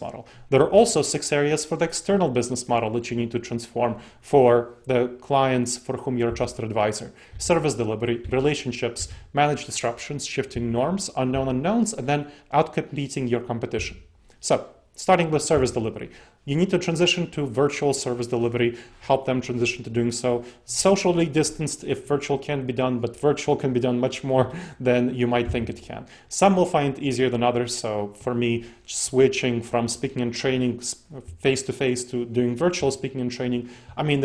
model. There are also 6 areas for the external business model that you need to transform for the clients for whom you're a trusted advisor. Service delivery, relationships, manage disruptions, shifting norms, unknown unknowns, and then outcompeting your competition. So, starting with service delivery. You need to transition to virtual service delivery, help them transition to doing so. Socially distanced if virtual can be done, but virtual can be done much more than you might think it can. Some will find it easier than others. So for me, switching from speaking and training face-to-face to doing virtual speaking and training, I mean,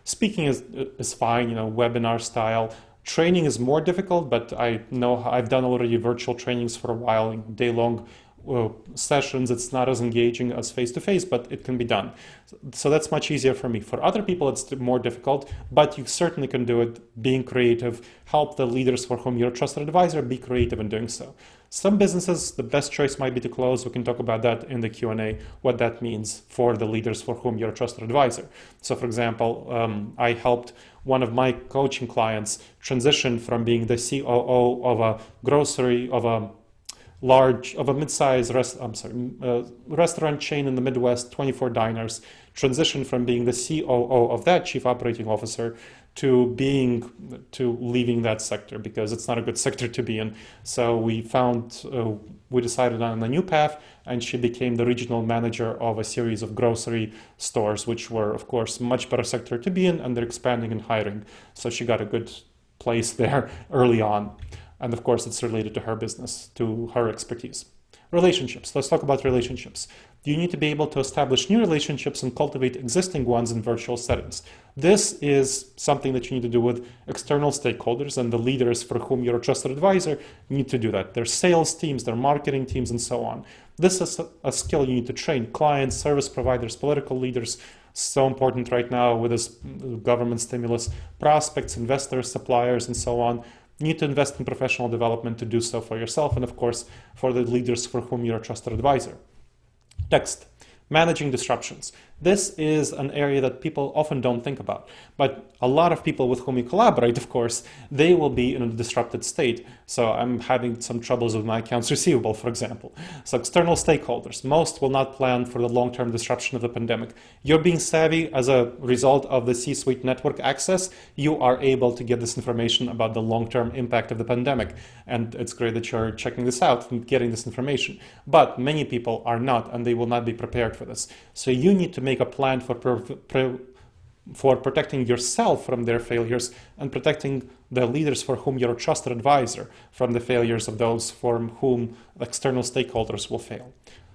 speaking is fine, webinar style. Training is more difficult, but I know I've done already virtual trainings for a while, day-long sessions. It's not as engaging as face-to-face, but it can be done. So that's much easier for me. For other people, it's more difficult, but you certainly can do it being creative. Help the leaders for whom you're a trusted advisor be creative in doing so. Some businesses, the best choice might be to close. We can talk about that in the Q&A, what that means for the leaders for whom you're a trusted advisor. So for example, I helped one of my coaching clients transition from being the COO of a grocery, of a mid-sized restaurant chain in the Midwest, 24 diners, transition from being the COO of that, Chief Operating Officer, to leaving that sector because it's not a good sector to be in. So we decided on a new path, and she became the regional manager of a series of grocery stores, which were, of course, much better sector to be in, and they're expanding and hiring. So she got a good place there early on. And of course, it's related to her business, to her expertise. Relationships. Let's talk about relationships. You need to be able to establish new relationships and cultivate existing ones in virtual settings. This is something that you need to do with external stakeholders, and the leaders for whom you're a trusted advisor need to do that. Their sales teams, their marketing teams, and so on. This is a skill you need to train. Clients, service providers, political leaders, so important right now with this government stimulus, prospects, investors, suppliers, and so on. You need to invest in professional development to do so for yourself and, of course, for the leaders for whom you're a trusted advisor. Next, managing disruptions. This is an area that people often don't think about, but a lot of people with whom you collaborate, of course, they will be in a disrupted state. So I'm having some troubles with my accounts receivable, for example. So external stakeholders, most will not plan for the long-term disruption of the pandemic. You're being savvy as a result of the C-suite network access. You are able to get this information about the long-term impact of the pandemic. And it's great that you're checking this out and getting this information. But many people are not, and they will not be prepared for this. So you need to make a plan for protecting yourself from their failures and protecting the leaders for whom you're a trusted advisor from the failures of those for whom external stakeholders will fail.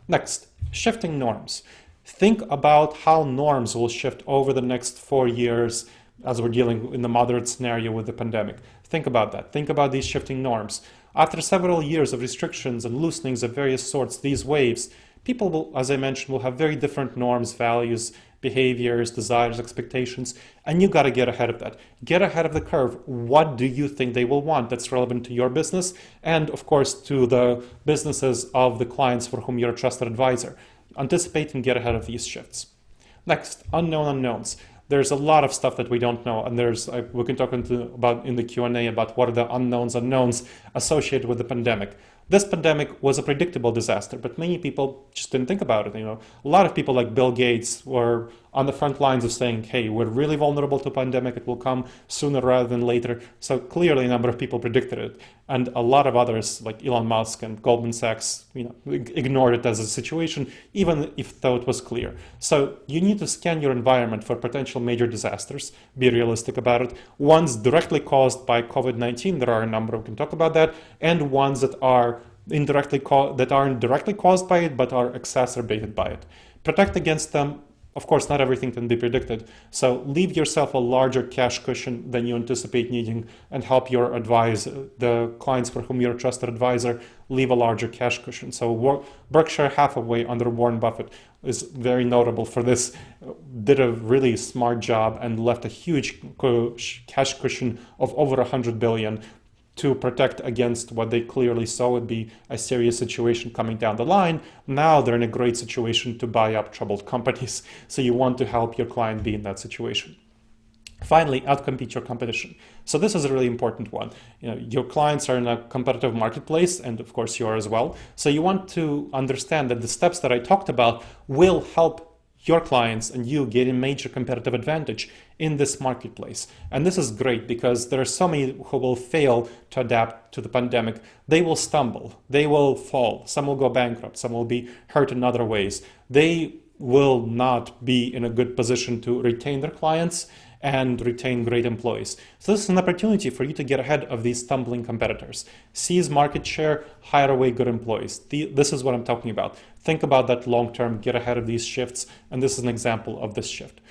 Next, shifting norms. Think about how norms will shift over the next 4 years as we're dealing in the moderate scenario with the pandemic. Think about that. Think about these shifting norms. After several years of restrictions and loosenings of various sorts, these waves, people will, as I mentioned, will have very different norms, values, behaviors, desires, expectations, and you got to get ahead of that. Get ahead of the curve. What do you think they will want that's relevant to your business and, of course, to the businesses of the clients for whom you're a trusted advisor? Anticipate and get ahead of these shifts. Next, unknown unknowns. There's a lot of stuff that we don't know, and we can talk about in the Q&A about what are the unknowns associated with the pandemic. This pandemic was a predictable disaster, but many people just didn't think about it. A lot of people like Bill Gates were on the front lines of saying, hey, we're really vulnerable to a pandemic. It will come sooner rather than later. So clearly a number of people predicted it. And a lot of others like Elon Musk and Goldman Sachs, ignored it as a situation, even though it was clear. So you need to scan your environment for potential major disasters, be realistic about it. Ones directly caused by COVID-19, there are a number, we can talk about that, and ones that aren't directly caused by it, but are exacerbated by it. Protect against them. Of course, not everything can be predicted. So leave yourself a larger cash cushion than you anticipate needing and help the clients for whom you're a trusted advisor leave a larger cash cushion. So Berkshire Hathaway under Warren Buffett is very notable for this, did a really smart job and left a huge cash cushion of over $100 billion to protect against what they clearly saw would be a serious situation coming down the line. Now they're in a great situation to buy up troubled companies. So you want to help your client be in that situation. Finally, outcompete your competition. So this is a really important one. Your clients are in a competitive marketplace, and of course you are as well. So you want to understand that the steps that I talked about will help your clients and you get a major competitive advantage in this marketplace. And this is great because there are so many who will fail to adapt to the pandemic. They will stumble, they will fall, some will go bankrupt, some will be hurt in other ways. They will not be in a good position to retain their clients and retain great employees. So this is an opportunity for you to get ahead of these stumbling competitors. Seize market share, hire away good employees. This is what I'm talking about. Think about that long term, get ahead of these shifts, and this is an example of this shift.